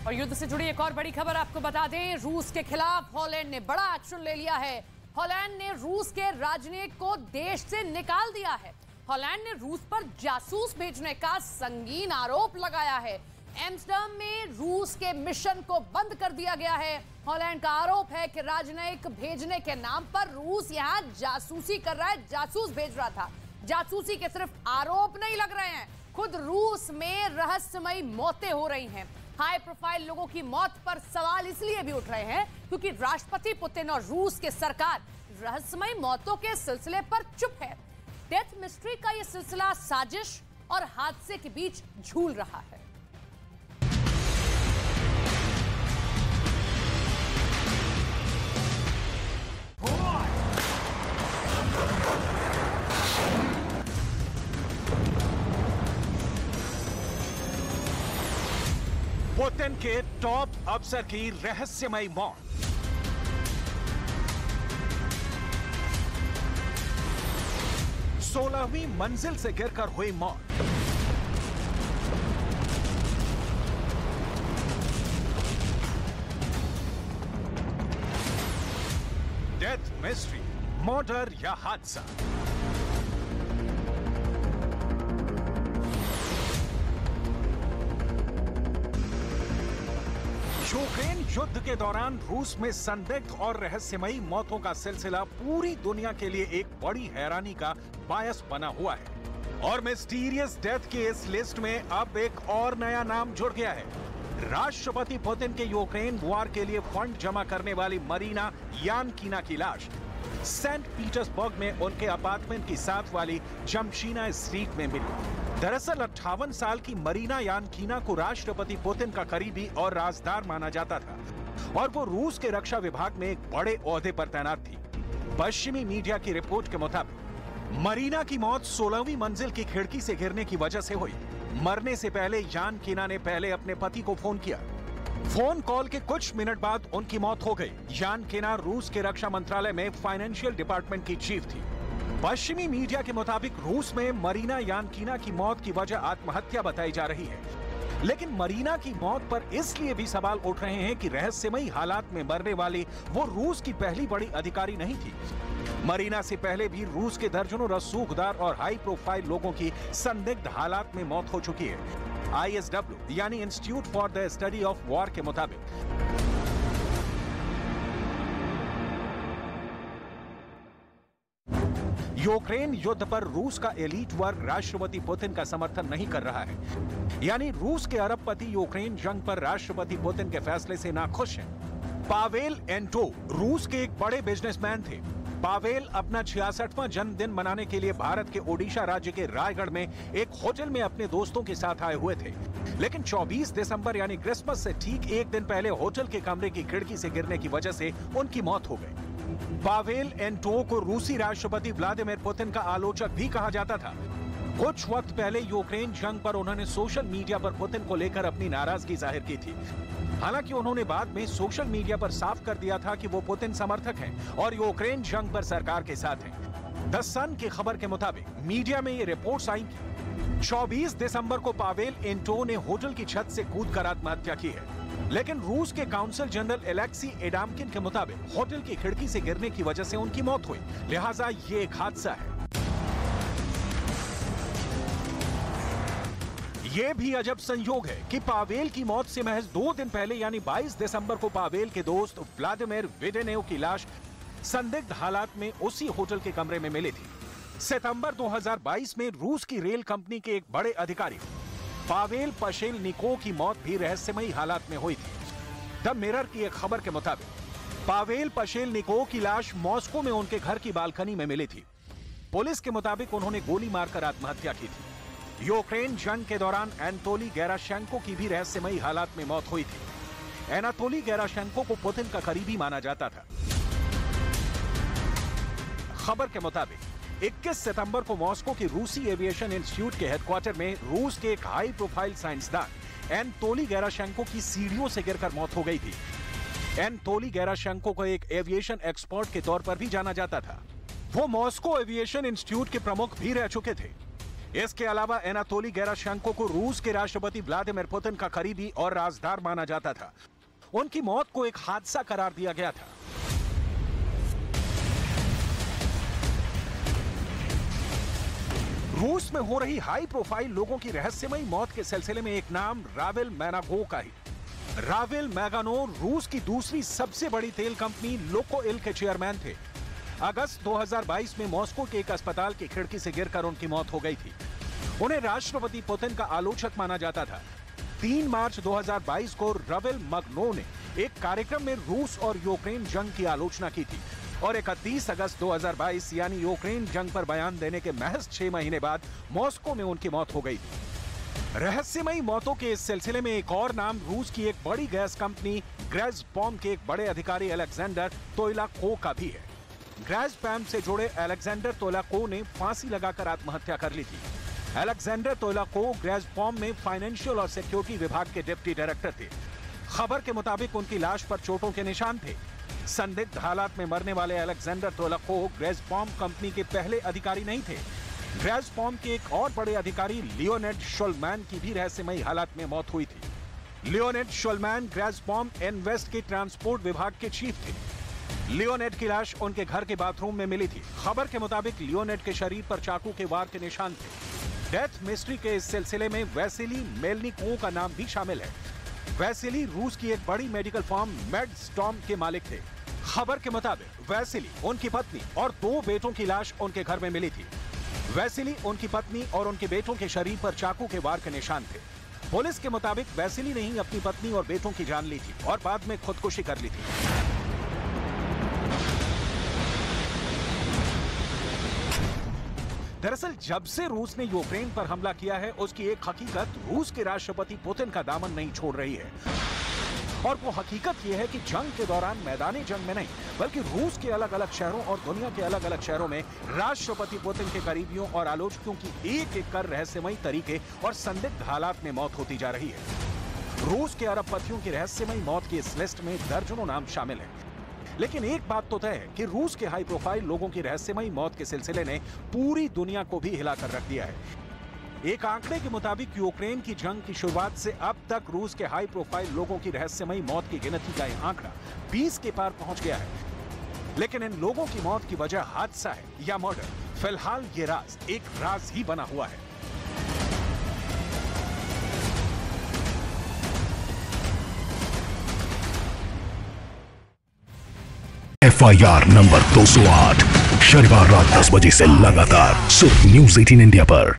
और युद्ध से जुड़ी एक और बड़ी खबर आपको बता दें, रूस के खिलाफ हॉलैंड ने बड़ा एक्शन ले लिया है। हॉलैंड ने रूस के राजनयिक को देश से निकाल दिया है। हॉलैंड ने रूस पर जासूस भेजने का संगीन आरोप लगाया है। एम्स्टर्डम में रूस के मिशन को बंद कर दिया गया है। हॉलैंड का आरोप है कि राजनयिक भेजने के नाम पर रूस यहां जासूसी कर रहा है, जासूस भेज रहा था। जासूसी के सिर्फ आरोप नहीं लग रहे हैं, खुद रूस में रहस्यमयी मौतें हो रही हैं। हाई प्रोफाइल लोगों की मौत पर सवाल इसलिए भी उठ रहे हैं क्योंकि राष्ट्रपति पुतिन और रूस के सरकार रहस्यमयी मौतों के सिलसिले पर चुप है। डेथ मिस्ट्री का यह सिलसिला साजिश और हादसे के बीच झूल रहा है। पुतिन के टॉप अफसर की रहस्यमयी मौत। सोलहवीं मंजिल से गिरकर हुई मौत। डेथ मिस्ट्री, मर्डर या हादसा। यूक्रेन युद्ध के दौरान रूस में संदिग्ध और रहस्यमयी मौतों का सिलसिला पूरी दुनिया के लिए एक बड़ी हैरानी का बायस बना हुआ है। और मिस्टीरियस डेथ की इस लिस्ट में अब एक और नया नाम जुड़ गया है। राष्ट्रपति पुतिन के यूक्रेन वॉर के लिए फंड जमा करने वाली मरीना यानकीना की लाश सेंट पीटर्सबर्ग में उनके अपार्टमेंट की साथ वाली जमशीना स्ट्रीट में मिली। दरअसल 58 साल की मरीना यानकीना को राष्ट्रपति पुतिन का करीबी और राजदार माना जाता था और वो रूस के रक्षा विभाग में एक बड़े ओहदे पर तैनात थी। पश्चिमी मीडिया की रिपोर्ट के मुताबिक मरीना की मौत 16वीं मंजिल की खिड़की से गिरने की वजह से हुई। मरने से पहले यानकीना ने पहले अपने पति को फोन किया। फोन कॉल के कुछ मिनट बाद उनकी मौत हो गई। यानकीना रूस के रक्षा मंत्रालय में फाइनेंशियल डिपार्टमेंट की चीफ थी। पश्चिमी मीडिया के मुताबिक रूस में मरीना यानकीना की मौत की वजह आत्महत्या बताई जा रही है, लेकिन मरीना की मौत पर इसलिए भी सवाल उठ रहे हैं कि रहस्यमयी हालात में मरने वाली वो रूस की पहली बड़ी अधिकारी नहीं थी। मरीना से पहले भी रूस के दर्जनों रसूखदार और हाई प्रोफाइल लोगों की संदिग्ध हालात में मौत हो चुकी है। ISW यानी institute for the study of war के मुताबिक यूक्रेन युद्ध पर रूस का एलीट वर्ग राष्ट्रपति पुतिन का समर्थन नहीं कर रहा है। यानी रूस के अरबपति यूक्रेन जंग पर राष्ट्रपति पुतिन के फैसले से नाखुश हैं। पावेल एंटो रूस के एक बड़े बिजनेसमैन थे। पावेल अपना 66वां जन्मदिन मनाने के लिए भारत के ओडिशा राज्य के रायगढ़ में एक होटल में अपने दोस्तों के साथ आए हुए थे, लेकिन 24 दिसंबर यानी क्रिसमस से ठीक एक दिन पहले होटल के कमरे की खिड़की से गिरने की वजह से उनकी मौत हो गई। पावेल एंटो को रूसी राष्ट्रपति व्लादिमीर पुतिन का आलोचक भी कहा जाता था। कुछ वक्त पहले यूक्रेन जंग पर उन्होंने सोशल मीडिया पर पुतिन को लेकर अपनी नाराजगी जाहिर की थी। हालांकि उन्होंने बाद में सोशल मीडिया पर साफ कर दिया था कि वो पुतिन समर्थक हैं और यूक्रेन जंग पर सरकार के साथ हैं। द सन की खबर के मुताबिक मीडिया में ये रिपोर्ट्स आई कि 24 दिसंबर को पावेल एंटो ने होटल की छत से कूदकर आत्महत्या की है, लेकिन रूस के काउंसिल जनरल एलेक्सी एडामकिन के मुताबिक होटल की खिड़की से गिरने की वजह से उनकी मौत हुई, लिहाजा ये एक हादसा है। ये भी अजब संयोग है कि पावेल की मौत से महज 2 दिन पहले यानी 22 दिसंबर को पावेल के दोस्त व्लादिमीर वेडेनेव की लाश संदिग्ध हालात में उसी होटल के कमरे में मिली थी। सितंबर 2022 में रूस की रेल कंपनी के एक बड़े अधिकारी पावेल पशेलनिकोव की मौत भी रहस्यमयी हालात में हुई थी। द मिरर की एक खबर के मुताबिक पावेल पशेलनिकोव की लाश मॉस्को में उनके घर की बालकनी में मिली थी। पुलिस के मुताबिक उन्होंने गोली मारकर आत्महत्या की थी। यूक्रेन जंग के दौरान एनातोली गेराशेंको की भी रहस्यमयी हालात में मौत हुई थी। एनातोली गेराशेंको को पुतिन का करीबी माना जाता था। खबर के मुताबिक 21 सितंबर को मॉस्को के रूसी एविएशन इंस्टीट्यूट के हेडक्वार्टर में रूस के एक हाई प्रोफाइल साइंसदान एनातोली गेराशेंको की सीढ़ियों से गिरकर मौत हो गई थी। एनातोली गेराशेंको को एक एविएशन एक्सपर्ट के तौर पर भी जाना जाता था। वो मॉस्को एविएशन इंस्टीट्यूट के प्रमुख भी रह चुके थे। इसके अलावा एनातोली गेराशेंको को रूस के राष्ट्रपति व्लादिमीर पुतिन का करीबी और राजदार माना जाता था। उनकी मौत को एक हादसा करार दिया गया था। रूस में हो रही हाई प्रोफाइल लोगों की रहस्यमयी मौत के सिलसिले में एक नाम रावेल मैनागो का ही। रावेल मैगानो रूस की दूसरी सबसे बड़ी तेल कंपनी लुकोइल के चेयरमैन थे। अगस्त 2022 में मॉस्को के एक अस्पताल की खिड़की से गिरकर उनकी मौत हो गई थी। उन्हें राष्ट्रपति पुतिन का आलोचक माना जाता था। 3 मार्च 2022 को रावेल मैगानो ने एक कार्यक्रम में रूस और यूक्रेन जंग की आलोचना की थी और 31 अगस्त 2022 यानी यूक्रेन जंग पर बयान देने के महज 6 महीने बाद मॉस्को में उनकी मौत हो गई थी। रहस्यमयी मौतों के इस सिलसिले में एक और नाम रूस की एक बड़ी गैस कंपनी गैज़प्रॉम के एक बड़े अधिकारी अलेक्जेंडर तोयलाको का भी है। गैज़प्रॉम से जुड़े अलेक्जेंडर तोयलाको ने फांसी लगाकर आत्महत्या कर ली थी। अलेक्जेंडर तोयलाको गैज़प्रॉम में फाइनेंशियल और सिक्योरिटी विभाग के डिप्टी डायरेक्टर थे। खबर के मुताबिक उनकी लाश पर चोटों के निशान थे। संदिग्ध हालात में मरने वाले अलेक्जेंडर तोयलाको गैज़प्रॉम कंपनी के पहले अधिकारी नहीं थे। गैज़प्रॉम के एक और बड़े अधिकारी लियोनिड शोल्मैन की भी रहस्यमयी हालात में मौत हुई थी। लियोनिड शोल्मैन गैज़प्रॉम इन्वेस्ट के ट्रांसपोर्ट विभाग के चीफ थे। लियोनिड की लाश उनके घर के बाथरूम में मिली थी। खबर के मुताबिक लियोनिड के शरीर पर चाकू के वार के निशान थे। डेथ मिस्ट्री के इस सिलसिले में वैसिली मेलनिकोव का नाम भी शामिल है। वैसिली रूस की एक बड़ी मेडिकल फर्म मेडस्टॉर्म के मालिक थे। खबर के मुताबिक वैसिली, उनकी पत्नी और 2 बेटों की लाश उनके घर में मिली थी। वैसिली, उनकी पत्नी और उनके बेटों के शरीर पर चाकू के वार के निशान थे। पुलिस के मुताबिक वैसिली ने ही अपनी पत्नी और बेटों की जान ली थी और बाद में खुदकुशी कर ली थी। दरअसल जब से रूस ने यूक्रेन पर हमला किया है, उसकी एक हकीकत रूस के राष्ट्रपति पुतिन का दामन नहीं छोड़ रही है। और वो हकीकत यह है कि जंग के दौरान मैदानी जंग में नहीं, बल्कि रूस के अलग अलग शहरों और दुनिया के अलग अलग शहरों में राष्ट्रपति पुतिन के करीबियों और आलोचकों की एक एक कर रहस्यमयी तरीके और संदिग्ध हालात में मौत होती जा रही है। रूस के अरबपतियों की रहस्यमयी मौत की इस लिस्ट में दर्जनों नाम शामिल हैं। लेकिन एक बात तो तय है कि रूस के हाई प्रोफाइल लोगों की रहस्यमयी मौत के सिलसिले ने पूरी दुनिया को भी हिलाकर रख दिया है। एक आंकड़े के मुताबिक यूक्रेन की जंग की शुरुआत से अब तक रूस के हाई प्रोफाइल लोगों की रहस्यमयी मौत की गिनती का यह आंकड़ा 20 के पार पहुंच गया है। लेकिन इन लोगों की मौत की वजह हादसा है या मर्डर, फिलहाल ये राज एक राज ही बना हुआ है। FIR नंबर 208 शनिवार रात 10 बजे से लगातार सिर्फ न्यूज़ 18 इंडिया पर।